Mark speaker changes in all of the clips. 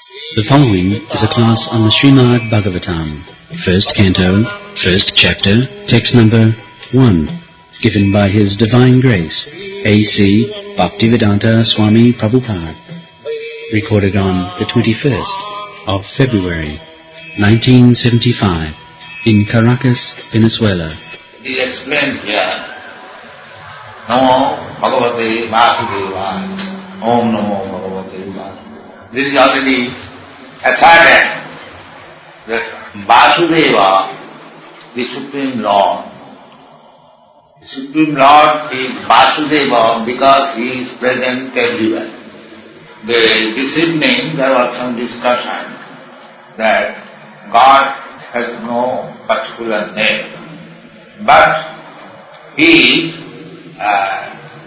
Speaker 1: The following is a class on the Srimad Bhagavatam, first canto, first chapter, text number 1, given by His Divine Grace, A.C. Bhaktivedanta Swami Prabhupada, recorded on the 21st of February, 1975, in Caracas, Venezuela.
Speaker 2: It is explained here, Namo Bhagavate Vasudeva, Om Namo Bhagavate Vasudeva. This is already asserted that Vasudeva, the Supreme Lord is Vasudeva because he is present everywhere. This evening there was some discussion that God has no particular name, but His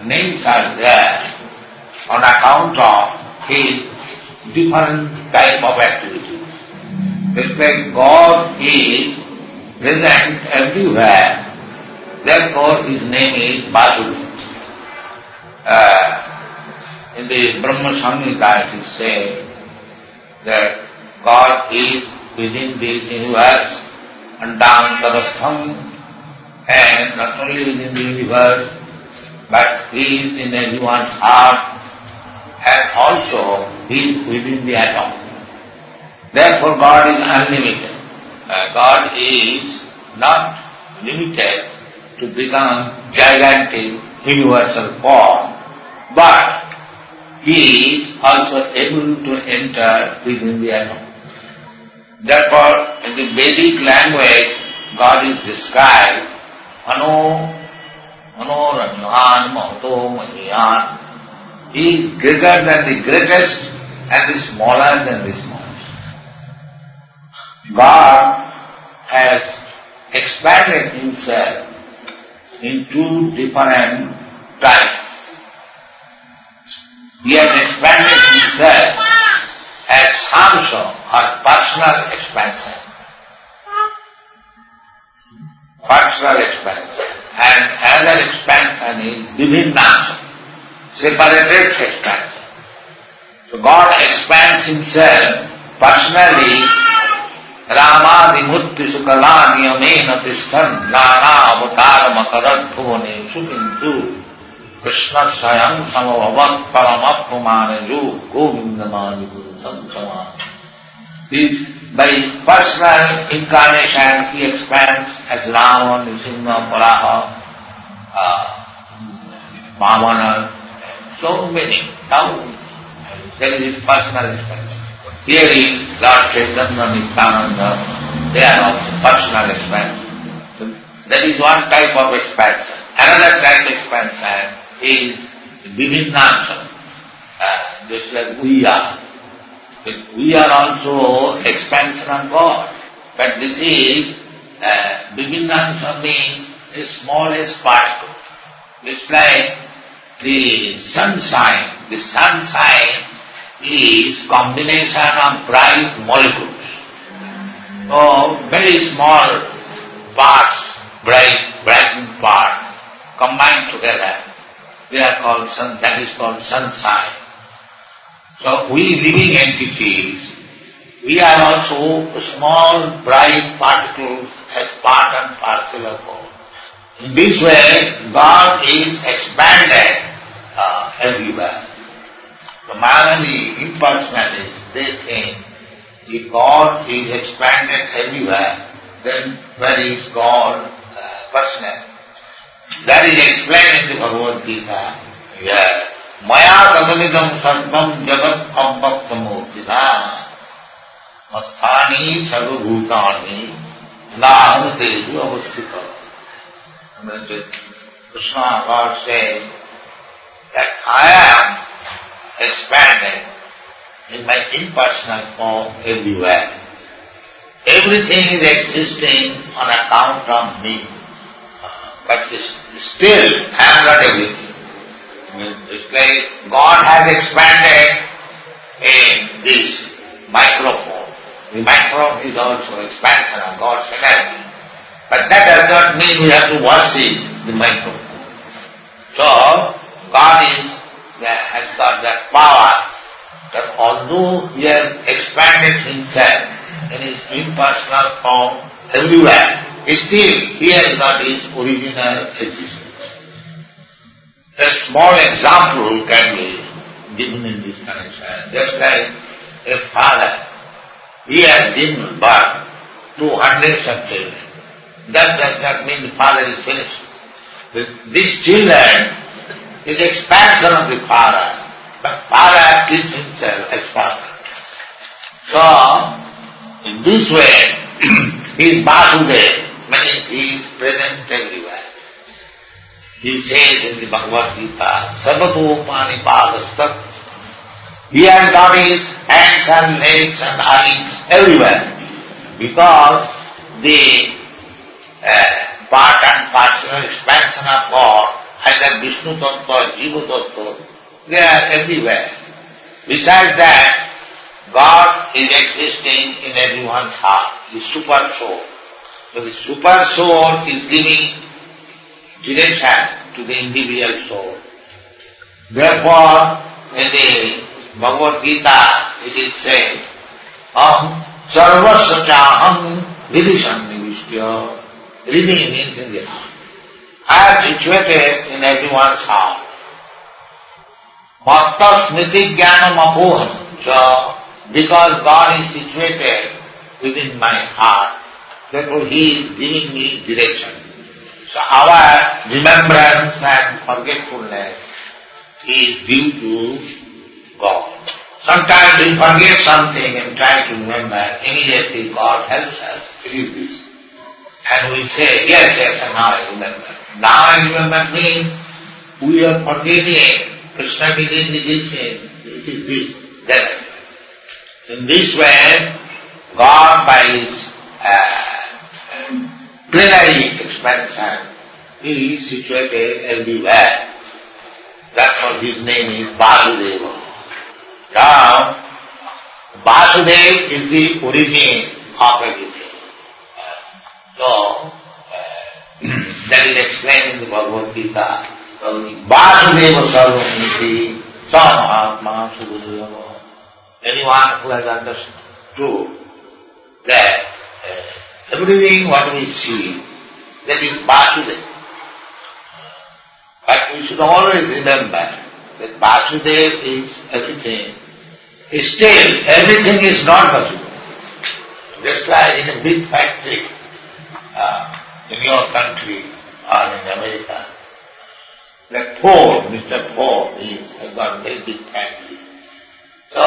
Speaker 2: names are there on account of His different type of activities. Just like God is present everywhere, therefore His name is Vasudeva. In the Brahma Samhita it is said that God is within this universe, Andantavastham, and not only within the universe, but He is in everyone's heart, and also He is within the atom. Therefore God is unlimited. God is not limited to become gigantic universal form, but He is also able to enter within the atom. Therefore, in the Vedic language, God is described Manoranyan Mahato Maniyan. He is greater than the greatest and the smaller than the smallest. God has expanded Himself in two different types. He has expanded Himself as samsa or personal expansion. Personal expansion. And another expansion is vivinnasa, separated expansion. So God expands Himself personally. Ramadimutti sukalani amena tishtan nana avatar makarad bhuvane sukintu Krishna sayam samabhavat paramappumaneju govindamani guru samsama. By His personal incarnation He expands as Rama, Nisimha, Varaha, Vamana, so many, thousands. There is His personal expansion. Here is Lord Chaitanya, Nityananda, they are also personal expansion. So that is one type of expansion. Another type of expansion is vivinnasa, just like we are. We are also expansion of God. But this is, vivinnasa means the smallest particle. It's like the sunshine. The sunshine is combination of bright molecules. So very small parts, brightened part, combined together. They are called sun. That is called sunshine. So we living entities, we are also small bright particles as part and parcel of God. In this way, God is expanded everywhere. The Mayavadi impersonalists, they think if God is expanded everywhere, then where is God personal? That is explained in the Bhagavad Gita. Yeah. Maya tadamidam sarvam jagat abbaktamurtita masthani sarvabhutani naham teju avasthita. Krishna, God says that I am expanded in my impersonal form everywhere. Everything is existing on account of me. But still I am not everything. It's like God has expanded in this microphone. The microphone is also expansion of God's energy. But that does not mean we have to worship the microphone. So God has got that power that although He has expanded expanded himself in his impersonal form everywhere, still he has got his original existence. A small example can be given in this connection. Just like a father, he has given birth to hundreds of children. That does not mean the father is finished. These children is expansion of the father, but father is himself as father. So, in this way, he is Vasudeva, meaning he is present everywhere. He says in the Bhagavad Gita, Sarvatopani Padastat. He has got his hands and legs and eyes everywhere, because the part and partial expansion of God, either Vishnu Tattva or Jiva Tattva, they are everywhere. Besides that, God is existing in everyone's heart, the super soul. So the super soul is giving direction to the individual soul. Therefore, in the Bhagavad Gita, it is said, Sarvasya chaham vidisam nivishya. Living means in the heart. I am situated in everyone's heart. Matta smriti jnanam apoham. So, because God is situated within my heart, therefore He is giving me direction. So our remembrance and forgetfulness is due to God. Sometimes we forget something and try to remember, immediately God helps us. It is this. And we say, yes, and now I remember. Now I remember means we are forgetting. Krishna immediately gives it. It is this, that. In this way, God by His plenary expansion is situated everywhere. That's what His name is, Vasudeva. Now, Vasudeva is the origin of everything. So, that is explained in the Bhagavad Gita. Vasudeva sarvamiti samahatma sudhudeva. Anyone who has understood that everything what we see, that is Vasudeva. But we should always remember that Vasudeva is everything. Still, everything is not Vasudeva. Just like in a big factory, in your country or in America, like Ford, Mr. Ford, has got a very big factory. So,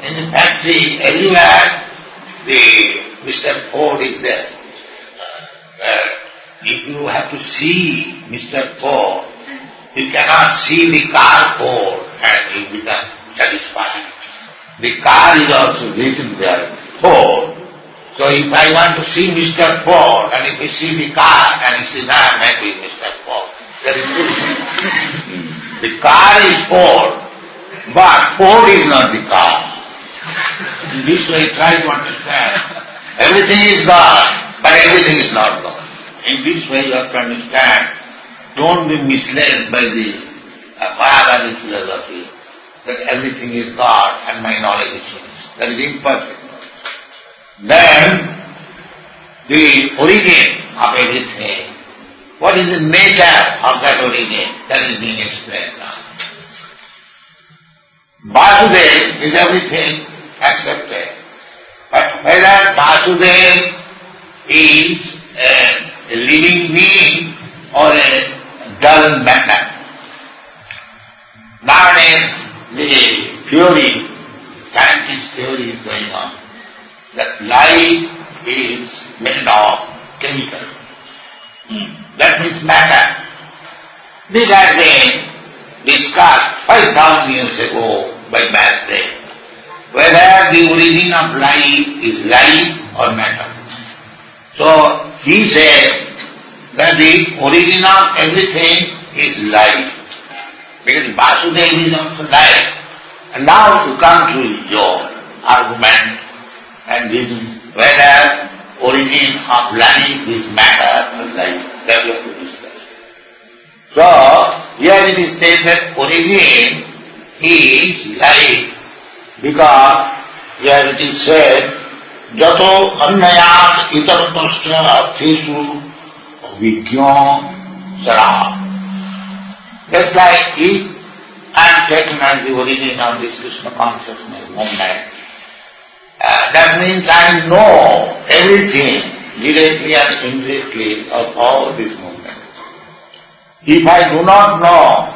Speaker 2: in the factory, everywhere, the Mr. Ford is there. If you have to see Mr. Ford, you cannot see the car Ford and you become satisfied. The car is also written there, Ford. So if I want to see Mr. Ford, and if I see the car, and I say, no, I'm happy with Mr. Ford, that is good. The car is Ford, but Ford is not the car. In this way, try to understand. Everything is God, but everything is not God. In this way, you have to understand. Don't be misled by the Mayavadi philosophy that everything is God and my knowledge is finished. That is imperfect. Then, the origin of everything, what is the nature of that origin? That is being explained now. Vasudeva is everything accepted. But whether Vasudeva is a living being or a dull matter. Nowadays, the theory, scientist theory is going on, that life is made of chemical. That means matter. This has been discussed 5,000 years ago by Vasudeva, whether the origin of life is life or matter. So he says that the origin of everything is life, because Vasudeva is also life. And now to come to your argument and reason whether origin of life is matter or life, that we have to discuss. So, here it is said that origin is life, because Here it is said, Jato annayat itarattasya feshu vigya sara. Just like if I am taken as the origin of this Krishna consciousness movement, that means I know everything directly and indirectly of all this movement. If I do not know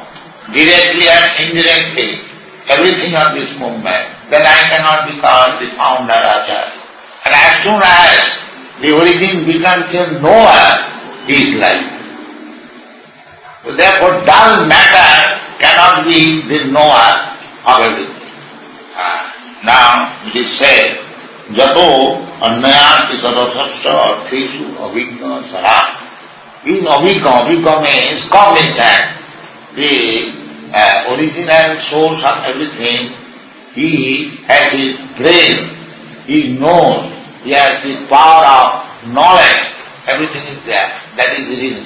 Speaker 2: directly and indirectly everything of this movement, then I cannot be called the founder Acharya. And as soon as the origin becomes a knower, he is like. So therefore dull matter cannot be the knower of everything. Now it is said, Jato annayat itarattasya feshu avigna sara. This avigna means cognizant. The original source of everything, he has his brain, he knows, he has the power of knowledge, everything is there. That is the reason.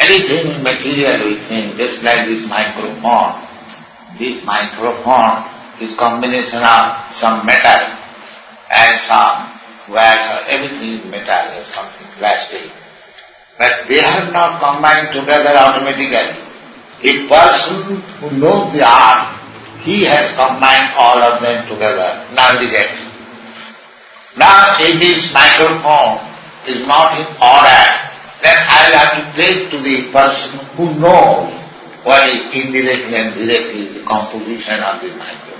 Speaker 2: Anything material we think, just like this microphone. This microphone is combination of some metal and some where everything is metal or something plastic. But they have not combined together automatically. A person who knows the art, he has combined all of them together, non-directly. Now if this microphone is not in order, then I will have to take to the person who knows what is indirectly and directly the composition of the microphone.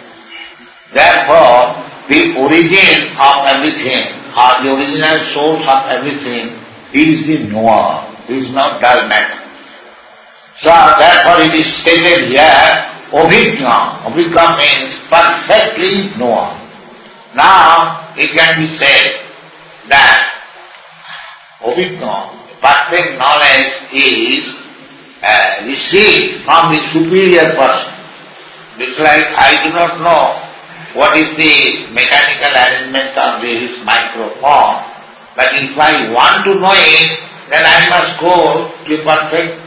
Speaker 2: Therefore, the origin of everything, or the original source of everything, is the knower, is not dull matter. So therefore it is stated here, Abhigna. Abhigna means perfectly knower. Now it can be said that Abhigna, perfect knowledge is received from the superior person. It's like I do not know what is the mechanical arrangement of this microphone, but if I want to know it, then I must go to a perfect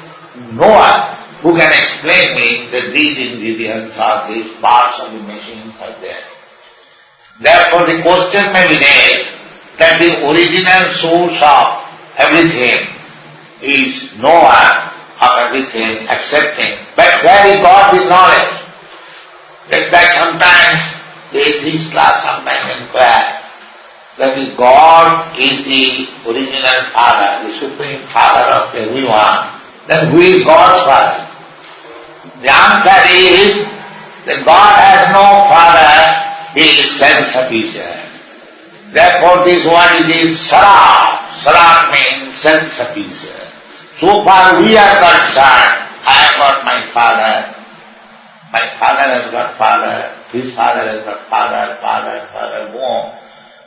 Speaker 2: knower who can explain me that these ingredients or these parts of the machines are there. Therefore the question may be raised that the original source of everything is knower of everything, accepting. But where is God the knowledge? Just like sometimes the atheist class sometimes inquire that if God is the original Father, the Supreme Father of everyone, then who is God's Father? The answer is that God has no Father, He is self-sufficient. Therefore this word is Sara. Sara means self-sufficient. So far we are concerned, I have got my father has got father, his father has got father, more.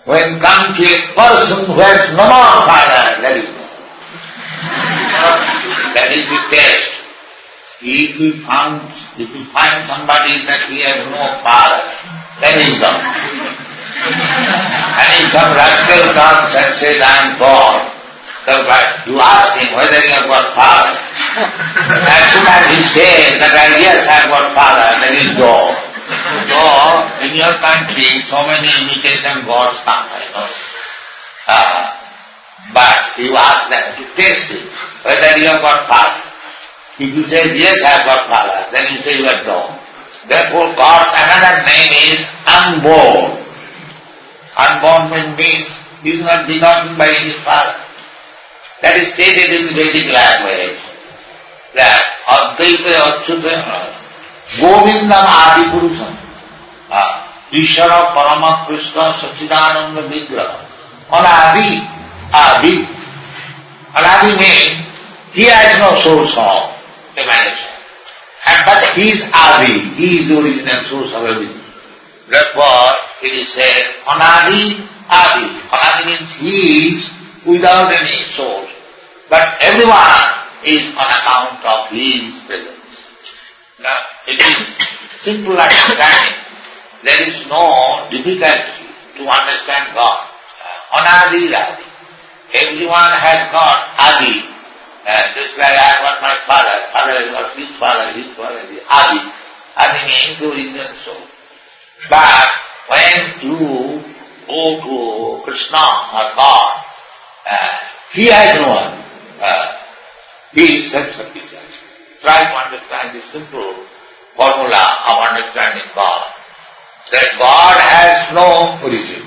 Speaker 2: When come to a person who has no more father, that is no. That is the test. If we find somebody that he has no father, then he is gone. And if some rascal comes and says, I am God, you ask him whether he has got father. As soon as he says that yes, I have got father, then he is God. So, in your country, so many imitation gods come, but you ask them to test it, whether you have got father. If you say, yes, I have got father, then you say you are God. Therefore, God's another name is unborn. Unborn means he is not begotten by his father. That is stated in the Vedic language, that Advaita Achyuta Govindam Adi Purusham Ishara Parama Krishna Sachidananda Vigraha. Anadi means he has no source of emanation. But he is Adi, he is the original source of everything. Therefore it is said Anadi Adi. Anadi means he is without any source. But everyone is on account of his presence. Now, it is simple understanding. There is no difficulty to understand God. Anadi Adi. Everyone has got Adi. Just like I have got my father has got his father, his Adi. Adi means the original soul. But when you go to Krishna or God, he has no one. He is self-sufficient. Try to understand this simple formula of understanding God. That God has no origin,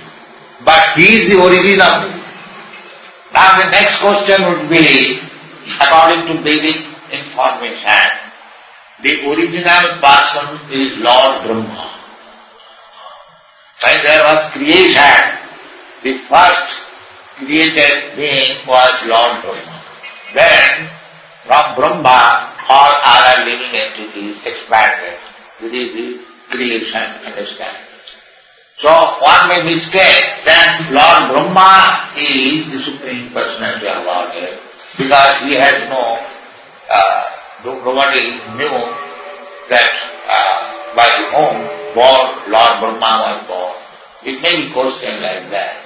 Speaker 2: but He is the origin of it. Now the next question would be, according to Vedic information, the original person is Lord Brahma. When there was creation, the first created being was Lord Brahma. Then, from Brahma, all other living entities expanded. This is the creation understanding. So, one may mistake that Lord Brahma is the Supreme Personality of Godhead, because he has nobody knew that by whom Lord Brahma was born. It may be questioned like that.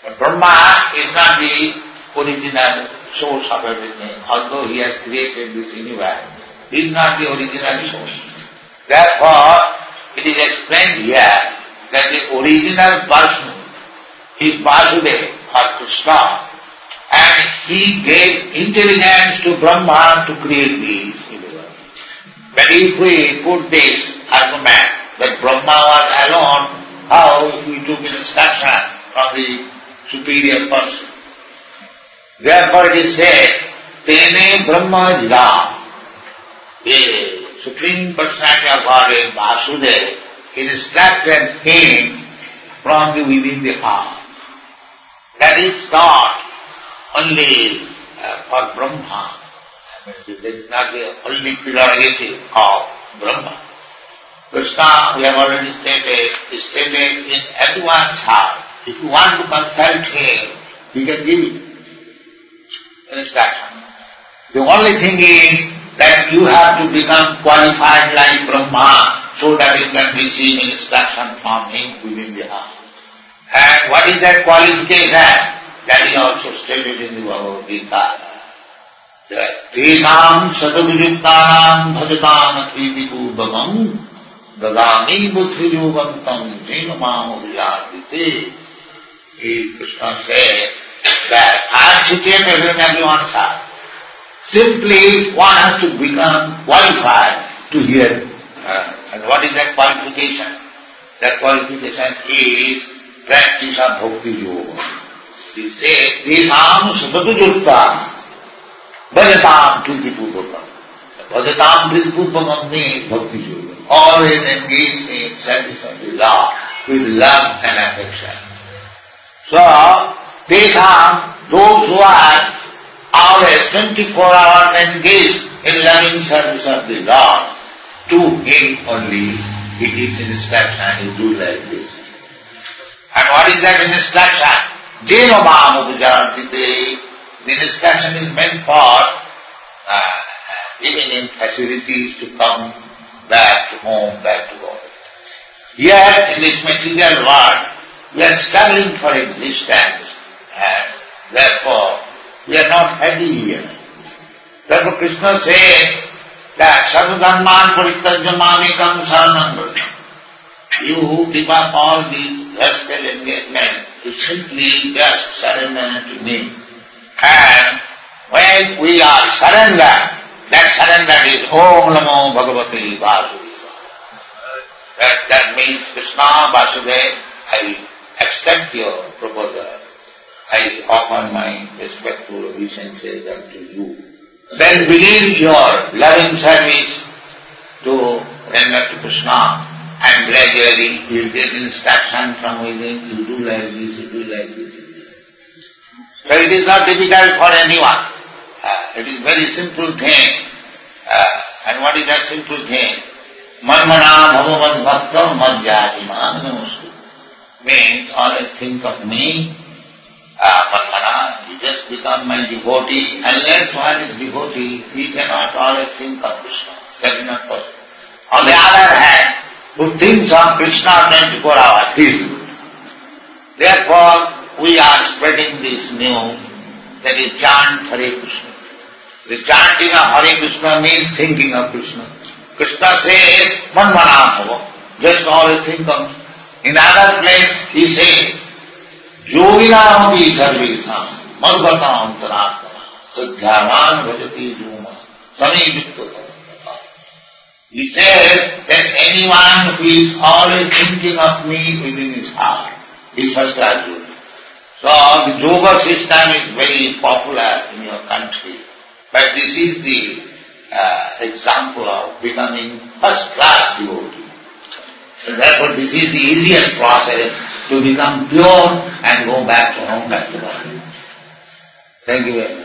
Speaker 2: But Brahma is not the original source of everything, although he has created this universe. He is not the original source. Therefore, it is explained here that the original person is Vasudeva or Krishna, and he gave intelligence to Brahma to create this universe. But if we put this argument that Brahma was alone, how if we took instruction from the superior person? Therefore it is said, Tene Brahma Jidam. The Supreme Personality of Godhead, Vasudeva, instructed him from within the heart. That is not only for Brahma. That is not the only prerogative of Brahma. Krishna, we have already stated, is stated in everyone's heart. If you want to consult him, he can give you instruction. The only thing is that you have to become qualified like Brahma so that you can receive instruction from him within the heart. And what is that qualification? That is also stated in the Bhagavad Gita. That Tesam Sadaduruktanam Bhajatam Athiti Purvamam Dadami Buddhiyogantam Jenamam Vijadite. Krishna said that I am situated in everyone's heart. Simply one has to become qualified to hear. And what is that qualification? That qualification is practice of Bhakti Yoga. He said, Tesam Sadaduruktanam Bhajatam Priti Purvakam. Bhajatam Priti Purvakam means Bhakti Yoga. Always engage in service of the Lord with love and affection. So, Tesam, those who are always 24 hours engaged in loving service of the Lord, to him only he gives instruction, you do like this. And what is that instruction? Jeno Mamu Bujantite. The instruction is meant for giving him facilities to come back to home, back to God. Yet in this material world, we are struggling for existence, and therefore we are not happy here. Therefore Krishna said that Sarvadharman Parityajya Mamekam Saranam Braja. You give up all these rascal engagements, you simply just surrender to me. And when we are surrendered, that surrender is Om Namo Bhagavate Vasudeva. That means Krishna Vasudeva, I accept your proposal. I offer my respectful obeisances unto you. Then within your loving service to render to Krishna, and gradually you will get instruction from within, you do like this, you do like this. So it is not difficult for anyone. It is very simple thing. And what is that simple thing? Manmana bhavavad bhakta madhyati manamastu. Means always think of me. Manmana, you just become my devotee. Unless one is devotee, he cannot always think of Krishna. That is not possible. On the other hand, who thinks of Krishna 24 hours, he is good. Therefore, we are spreading this news that is chant Hare Krishna. The chanting of Hare Krishna means thinking of Krishna. Krishna says, Manmana bhava, just always think of me. In other place he says, Yoginamapi sarvesam madhvatam antaratmana sadhyavan bhajati juma samijukta. He says that anyone who is always thinking of me within his heart is first class yogi. So the yoga system is very popular in your country, but this is the example of becoming first class devotee. So therefore this is the easiest process to become pure and go back to home, back to body. Thank you very much.